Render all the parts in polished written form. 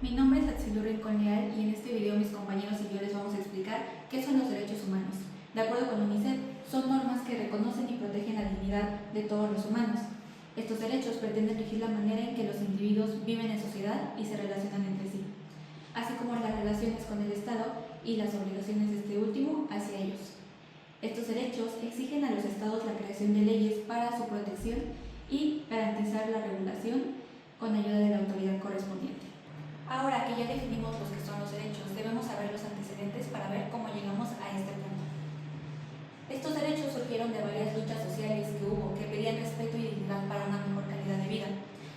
Mi nombre es Atsilú Rincón Leal y en este video mis compañeros y yo les vamos a explicar qué son los derechos humanos. De acuerdo con UNICEF, son normas que reconocen y protegen la dignidad de todos los humanos. Estos derechos pretenden regir la manera en que los individuos viven en sociedad y se relacionan entre sí, así como las relaciones con el Estado y las obligaciones de este último hacia ellos. Estos derechos exigen a los Estados la creación de leyes para su protección y garantizar la regulación con ayuda de la autoridad correspondiente. Ahora que ya definimos los que son los derechos, debemos saber los antecedentes para ver cómo llegamos a este punto. Estos derechos surgieron de varias luchas sociales que hubo que pedían respeto y dignidad para una mejor calidad de vida.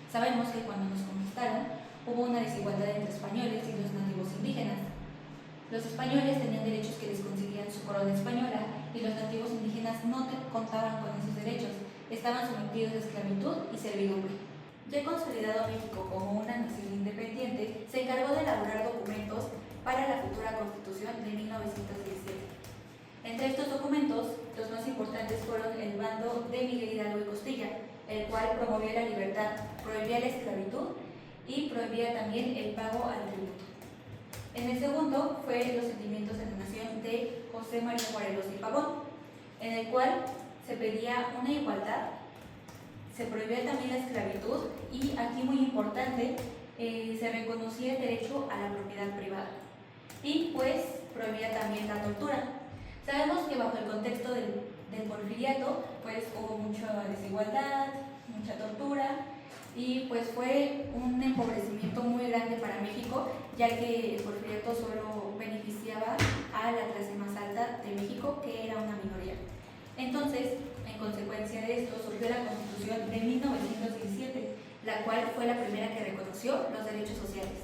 Sabemos que cuando nos conquistaron hubo una desigualdad entre españoles y los nativos indígenas. Los españoles tenían derechos que les concedían su corona española y los nativos indígenas no contaban con esos derechos, estaban sometidos a esclavitud y servidumbre. Ya consolidado México como una nación independiente, se encargó de elaborar documentos para la futura Constitución de 1917. Entre estos documentos, los más importantes fueron el bando de Miguel Hidalgo y Costilla, el cual promovía la libertad, prohibía la esclavitud y prohibía también el pago al tributo. En el segundo fue Los sentimientos de la nación de José María Morelos y Pavón, en el cual se pedía una igualdad. Se prohibía también la esclavitud y aquí muy importante, se reconocía el derecho a la propiedad privada y pues prohibía también la tortura. Sabemos que bajo el contexto del porfiriato pues hubo mucha desigualdad, mucha tortura y pues fue un empobrecimiento muy grande para México, ya que el porfiriato solo beneficiaba a la clase más alta de México, que era una minoría. Entonces, en consecuencia de esto, surgió la Constitución de 1917, la cual fue la primera que reconoció los derechos sociales.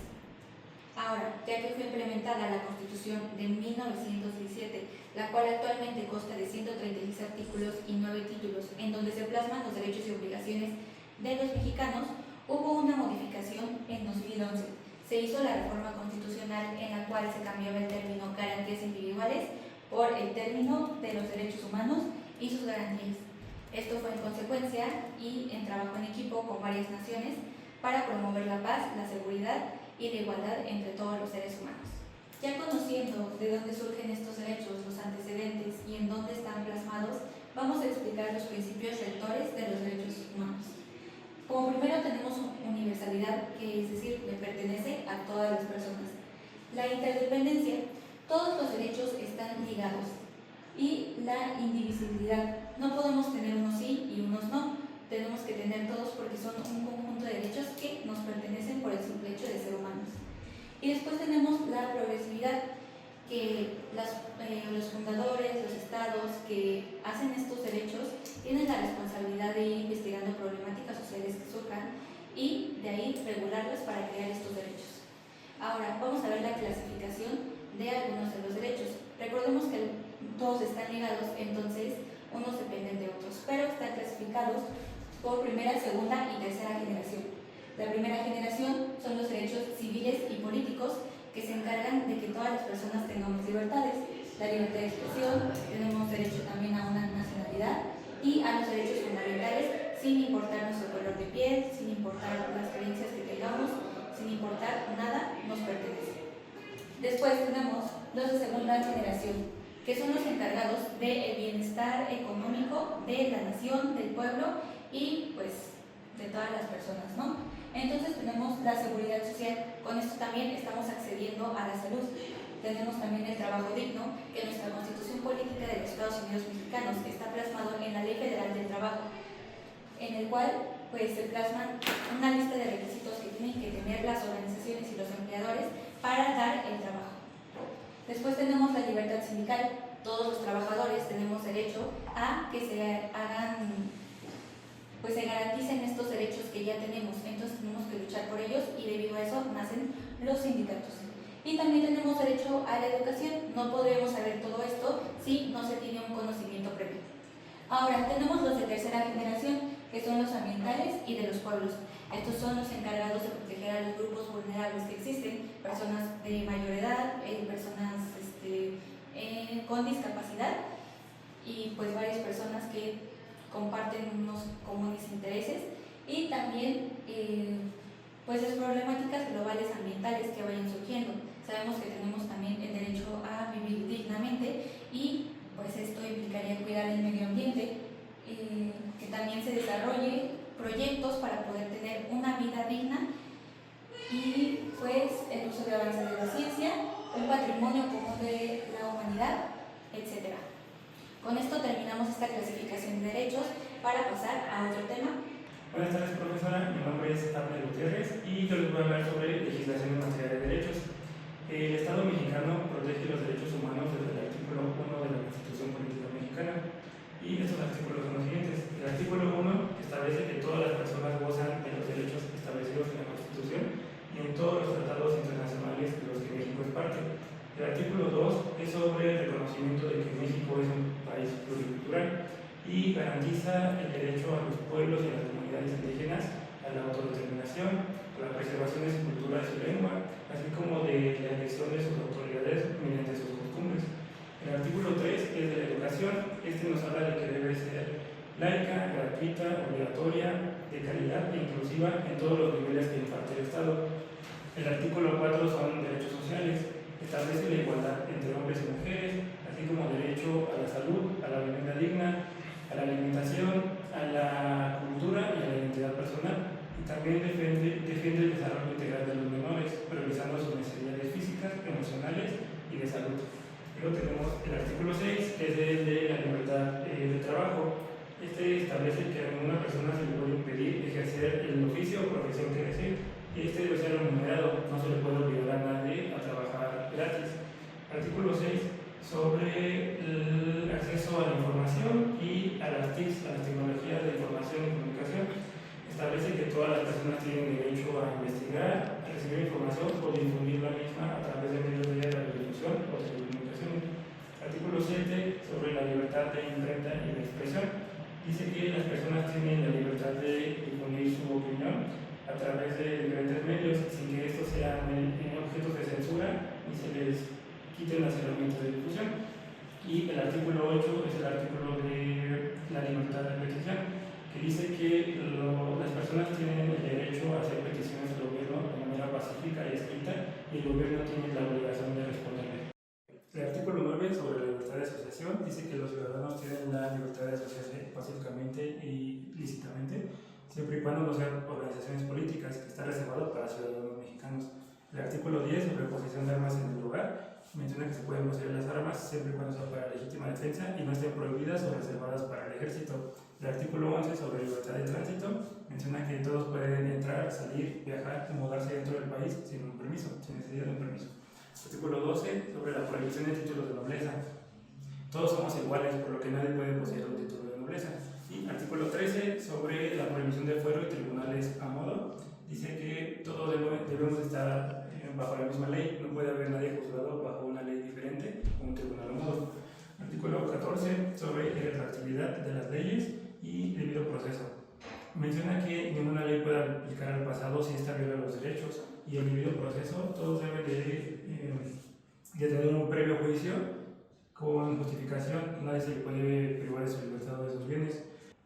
Ahora, ya que fue implementada la Constitución de 1917, la cual actualmente consta de 136 artículos y 9 títulos, en donde se plasman los derechos y obligaciones de los mexicanos, hubo una modificación en 2011. Se hizo la reforma constitucional en la cual se cambiaba el término garantías individuales por el término de los derechos humanos y sus garantías. Esto fue en consecuencia y en trabajo en equipo con varias naciones para promover la paz, la seguridad y la igualdad entre todos los seres humanos. Ya conociendo de dónde surgen estos derechos, los antecedentes y en dónde están plasmados, vamos a explicar los principios rectores de los derechos humanos. Como primero tenemos universalidad, que es decir, le pertenece a todas las personas. La interdependencia, todos los derechos están ligados. Y la indivisibilidad, no podemos tener unos sí y unos no, tenemos que tener todos porque son un conjunto de derechos que nos pertenecen por el simple hecho de ser humanos. Y después tenemos la progresividad, que los fundadores, los estados que hacen estos derechos tienen la responsabilidad de ir investigando problemáticas sociales que surjan y de ahí regularlas para crear estos derechos. Ahora vamos a ver la clasificación de algunos de los derechos. Recordemos que todos están ligados, entonces unos dependen de otros, pero están clasificados por primera, segunda y tercera generación. La primera generación son los derechos civiles y políticos, que se encargan de que todas las personas tengamos libertades, la libertad de expresión, tenemos derecho también a una nacionalidad y a los derechos fundamentales, sin importar nuestro color de piel, sin importar las creencias que tengamos, sin importar nada, nos pertenece. Después tenemos los de segunda generación, que son los encargados del bienestar económico de la nación, del pueblo y pues de todas las personas, ¿no? Entonces tenemos la seguridad social, con esto también estamos accediendo a la salud. Tenemos también el trabajo digno, que nuestra Constitución Política de los Estados Unidos Mexicanos está plasmado en la Ley Federal del Trabajo, en el cual pues se plasman una lista de requisitos que tienen que tener las organizaciones y los empleadores para dar el trabajo. Después tenemos la libertad sindical. Todos los trabajadores tenemos derecho a que se garanticen estos derechos que ya tenemos, entonces tenemos que luchar por ellos y debido a eso nacen los sindicatos. Y también tenemos derecho a la educación. No podremos saber todo esto si no se tiene un conocimiento previo. Ahora tenemos los de tercera generación, que son los ambientales y de los pueblos. Estos son los encargados de proteger a los grupos vulnerables que existen, personas de mayor edad, personas con discapacidad y pues varias personas que comparten unos comunes intereses y también pues las problemáticas globales ambientales que vayan surgiendo. Sabemos que tenemos también el derecho a vivir dignamente y pues esto implicaría cuidar el medio ambiente, que también se desarrolle proyectos para poder tener una vida digna y pues el uso de avances de la ciencia, un patrimonio común de la humanidad, etc. Con esto terminamos esta clasificación de derechos para pasar a otro tema. Buenas tardes, profesora. Mi nombre es Abner Gutiérrez y yo les voy a hablar sobre legislación en materia de derechos. El Estado mexicano protege los derechos humanos desde el artículo 1 de la Constitución Política Mexicana. Y estos artículos son los siguientes. El artículo 1 establece que todas las personas gozan de los derechos establecidos en la Constitución y en todos los tratados internacionales de los que México es parte. El artículo 2 es sobre el reconocimiento de que México es un país pluricultural y garantiza el derecho a los pueblos y a las comunidades indígenas a la autodeterminación, a la preservación de su cultura y su lengua, así como de la elección de sus autoridades mediante sus costumbres. El artículo 3 es de la educación. Este nos habla de que debe ser laica, gratuita, obligatoria, de calidad e inclusiva en todos los niveles que imparte el Estado. El artículo 4 son derechos sociales. Establece la igualdad entre hombres y mujeres, así como derecho a la salud, a la vivienda digna, a la alimentación, a la cultura y a la identidad personal. Y también defiende el desarrollo integral de los menores, priorizando sus necesidades físicas, emocionales y de salud. Luego tenemos el artículo 6, que es el de la libertad de trabajo. Este establece que a ninguna persona se le puede impedir ejercer el oficio o profesión que desee. Este debe ser remunerado, no se le puede obligar a nadie a trabajar gratis. Artículo 6, sobre el acceso a la información y a las TICs, a las tecnologías de información y comunicación. Establece que todas las personas tienen derecho a investigar, a recibir información o difundir la misma a través de medios de radiodifusión o telecomunicaciones. Artículo 7, sobre la libertad de imprenta y de expresión. Dice que las personas tienen la libertad de difundir su opinión a través de diferentes medios sin que estos sean objetos de censura ni se les quiten las herramientas de difusión. Y el artículo 8 es el artículo de la libertad de petición, que dice que las personas tienen el derecho a hacer peticiones al gobierno de manera pacífica y escrita y el gobierno tiene la obligación de responderle. El artículo 9 sobre la libertad de asociación dice que los ciudadanos tienen la libertad de asociarse pacíficamente y lícitamente, siempre y cuando no sean organizaciones políticas, que está reservado para ciudadanos mexicanos. El artículo 10 sobre posesión de armas en el hogar menciona que se pueden poseer las armas siempre y cuando sean para legítima defensa y no estén prohibidas o reservadas para el ejército. El artículo 11 sobre libertad de tránsito menciona que todos pueden entrar, salir, viajar y mudarse dentro del país sin un permiso, sin necesidad de un permiso. Artículo 12 sobre la prohibición de títulos de nobleza. Todos somos iguales, por lo que nadie puede poseer un título de nobleza. Y artículo 13 sobre la prohibición de fuero y tribunales a modo. Dice que todos debemos estar bajo la misma ley, no puede haber nadie juzgado bajo una ley diferente o un tribunal a modo. Artículo 14 sobre la retroactividad de las leyes y debido proceso. Menciona que ninguna ley puede aplicar al pasado si ésta viola los derechos y el debido proceso. Todos deben de tener un previo juicio con justificación, nadie se le puede privar de su libertad o de sus bienes.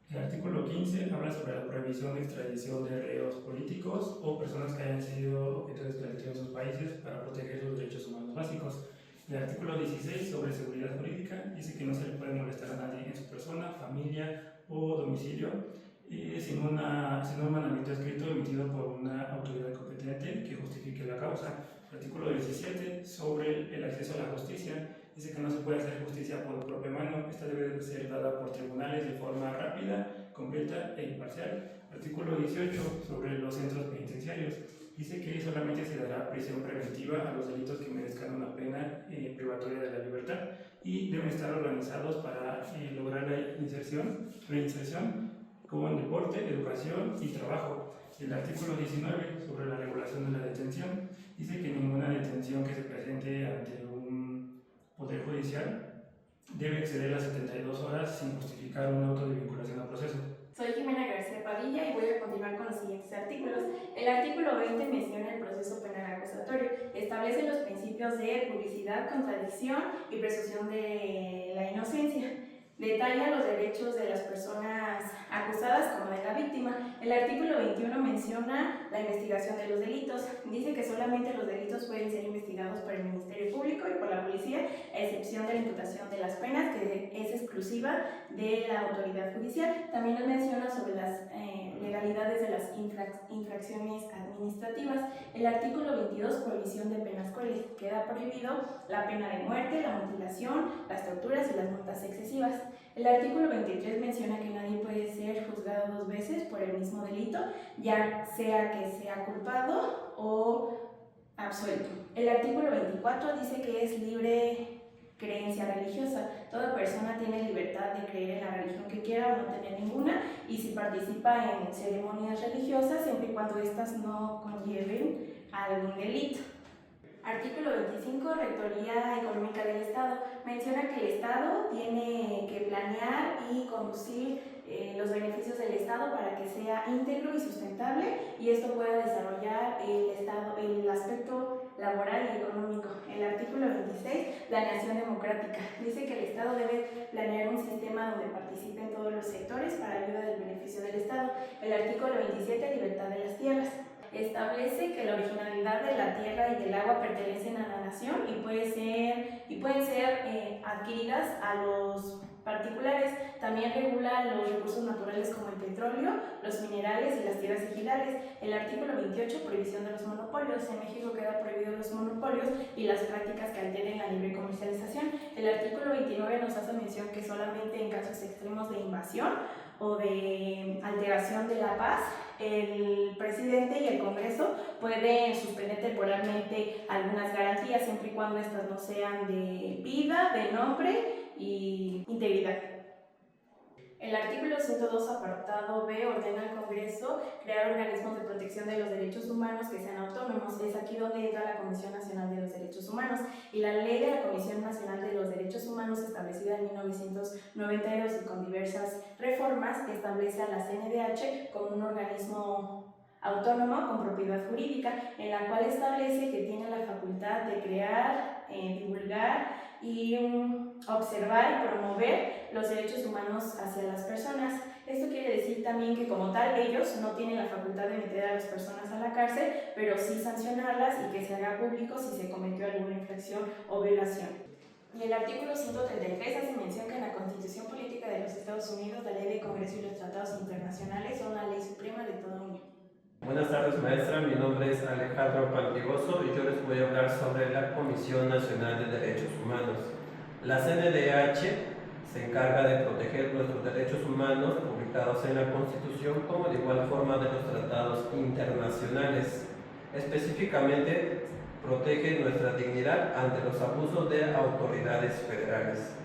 El artículo 15 habla sobre la prohibición de extradición de reos políticos o personas que hayan sido objeto de extradición en sus países para proteger sus derechos humanos básicos. El artículo 16 sobre seguridad jurídica dice que no se le puede molestar a nadie en su persona, familia o domicilio sin un mandamiento escrito emitido por una autoridad competente que justifique la causa. El artículo 17 sobre el acceso a la justicia dice que no se puede hacer justicia por propia mano, esta debe ser dada por tribunales de forma rápida, completa e imparcial. Artículo 18 sobre los centros penitenciarios dice que solamente se dará prisión preventiva a los delitos que merezcan una pena privatoria de la libertad y deben estar organizados para lograr la reinserción con deporte, educación y trabajo. El artículo 19 sobre la regulación de la detención dice que ninguna detención que se presente ante un poder judicial debe exceder las 72 horas sin justificar un auto de vinculación a proceso. Soy Jimena García Padilla y voy a continuar con los siguientes artículos. El artículo 20 menciona el proceso penal acusatorio. Establece los principios de publicidad, contradicción y presunción de la inocencia. Detalla los derechos de las personas acusadas como de la víctima. El artículo 21 menciona la investigación de los delitos. Dice que solamente los delitos pueden ser investigados por el Ministerio Público y por la policía, a excepción de la imputación de las penas, que es exclusiva de la autoridad judicial. También nos menciona sobre las legalidades de las infracciones administrativas. El artículo 22, prohibición de penas crueles. Queda prohibido la pena de muerte, la mutilación, las torturas y las multas excesivas. El artículo 23 menciona que nadie puede ser juzgado 2 veces por el mismo delito, ya sea que sea culpado o absuelto. El artículo 24 dice que es libre creencia religiosa. Toda persona tiene libertad de creer en la religión que quiera o no tener ninguna, y si participa en ceremonias religiosas, siempre y cuando éstas no conlleven a algún delito. Artículo 25, Rectoría Económica del Estado. Menciona que el Estado tiene que planear y conducir los beneficios del Estado para que sea íntegro y sustentable, y esto pueda desarrollar el aspecto laboral y económico. El artículo 26, planeación democrática. Dice que el Estado debe planear un sistema donde participen todos los sectores para ayuda del beneficio del Estado. El artículo 27, libertad de las tierras. Establece que la originalidad de la tierra y del agua pertenecen a la nación y pueden ser adquiridas a los particulares. También regula los recursos naturales como el petróleo, los minerales y las tierras ejidales. El artículo 28, prohibición de los monopolios. En México queda prohibido los monopolios y las prácticas que alteren la libre comercialización. El artículo 29 nos hace mención que solamente en casos extremos de invasión o de alteración de la paz, el presidente y el Congreso pueden suspender temporalmente algunas garantías, siempre y cuando estas no sean de vida, de nombre y integridad. El artículo 102, apartado B, ordena al Congreso crear organismos de protección de los derechos humanos que sean autónomos. Es aquí donde entra la Comisión Nacional de los Derechos Humanos, y la ley de la Comisión Nacional de los Derechos Humanos, establecida en 1992 y con diversas reformas, establece a la CNDH como un organismo autónomo con propiedad jurídica, en la cual establece que tiene la facultad de crear, divulgar y observar y promover los derechos humanos hacia las personas. Esto quiere decir también que como tal ellos no tienen la facultad de meter a las personas a la cárcel, pero sí sancionarlas y que se haga público si se cometió alguna infracción o violación. Y el artículo 133 hace mención que en la Constitución Política de los Estados Unidos, la Ley de Congreso y los tratados internacionales son la ley suprema de toda unión. Buenas tardes, maestra. Mi nombre es Alejandro Pantigoso y yo les voy a hablar sobre la Comisión Nacional de Derechos Humanos. La CNDH se encarga de proteger nuestros derechos humanos publicados en la Constitución, como de igual forma de los tratados internacionales. Específicamente, protege nuestra dignidad ante los abusos de autoridades federales.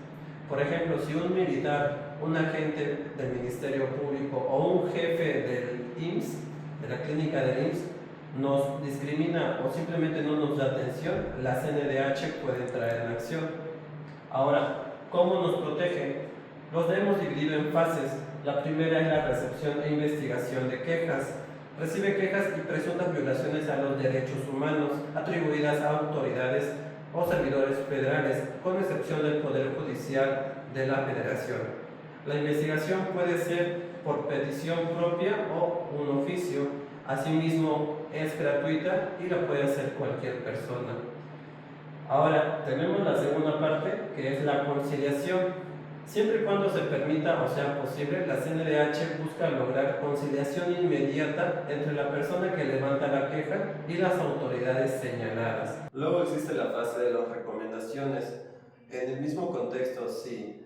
Por ejemplo, si un militar, un agente del Ministerio Público o un jefe del IMSS, de la clínica del IMSS, nos discrimina o simplemente no nos da atención, la CNDH puede entrar en acción. Ahora, ¿cómo nos protege? Los hemos dividido en fases. La primera es la recepción e investigación de quejas. Recibe quejas y presuntas violaciones a los derechos humanos atribuidas a autoridades o servidores federales, con excepción del Poder Judicial de la Federación. La investigación puede ser por petición propia o un oficio. Asimismo, es gratuita y la puede hacer cualquier persona. Ahora, tenemos la segunda parte, que es la conciliación. Siempre y cuando se permita o sea posible, la CNDH busca lograr conciliación inmediata entre la persona que levanta la queja y las autoridades señaladas. Luego existe la fase de las recomendaciones. En el mismo contexto, si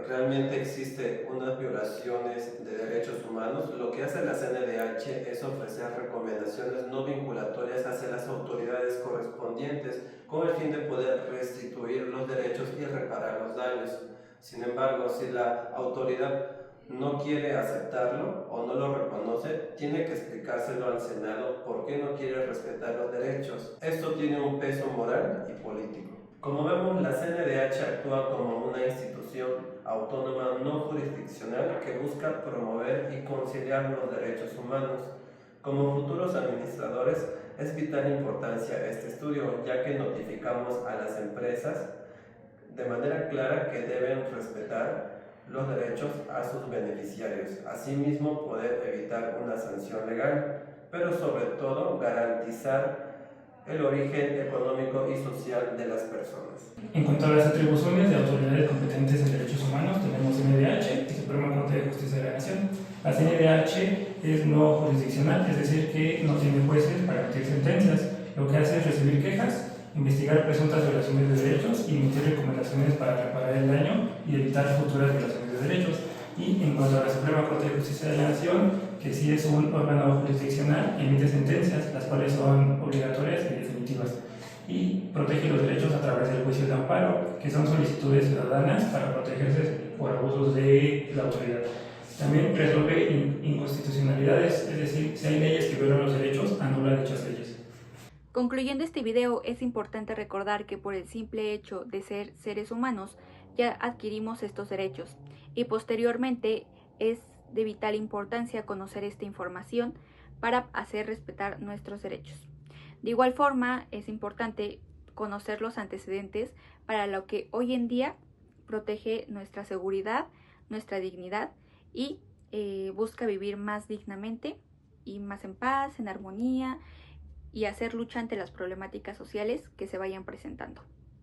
realmente existe unas violaciones de derechos humanos, lo que hace la CNDH es ofrecer recomendaciones no vinculatorias hacia las autoridades correspondientes con el fin de poder restituir los derechos y reparar los daños. Sin embargo, si la autoridad no quiere aceptarlo o no lo reconoce, tiene que explicárselo al Senado por qué no quiere respetar los derechos. Esto tiene un peso moral y político. Como vemos, la CNDH actúa como una institución autónoma no jurisdiccional que busca promover y conciliar los derechos humanos. Como futuros administradores, es vital importancia este estudio, ya que notificamos a las empresas de manera clara que deben respetar los derechos a sus beneficiarios, asimismo poder evitar una sanción legal, pero sobre todo garantizar el origen económico y social de las personas. En cuanto a las atribuciones de autoridades competentes en derechos humanos, tenemos CNDH y Suprema Corte de Justicia de la Nación. La CNDH es no jurisdiccional, es decir, que no tiene jueces para emitir sentencias. Lo que hace es recibir quejas, investigar presuntas violaciones de derechos y emitir recomendaciones para reparar el daño y evitar futuras violaciones de derechos. Y en cuanto a la Suprema Corte de Justicia de la Nación, que sí es un órgano jurisdiccional, emite sentencias, las cuales son obligatorias y definitivas, y protege los derechos a través del juicio de amparo, que son solicitudes ciudadanas para protegerse por abusos de la autoridad. También resuelve inconstitucionalidades, es decir, si hay leyes que violan los derechos, anula dichas leyes. Concluyendo este video, es importante recordar que por el simple hecho de ser seres humanos, ya adquirimos estos derechos y posteriormente es de vital importancia conocer esta información para hacer respetar nuestros derechos. De igual forma, es importante conocer los antecedentes para lo que hoy en día protege nuestra seguridad, nuestra dignidad y busca vivir más dignamente y más en paz, en armonía y hacer lucha ante las problemáticas sociales que se vayan presentando.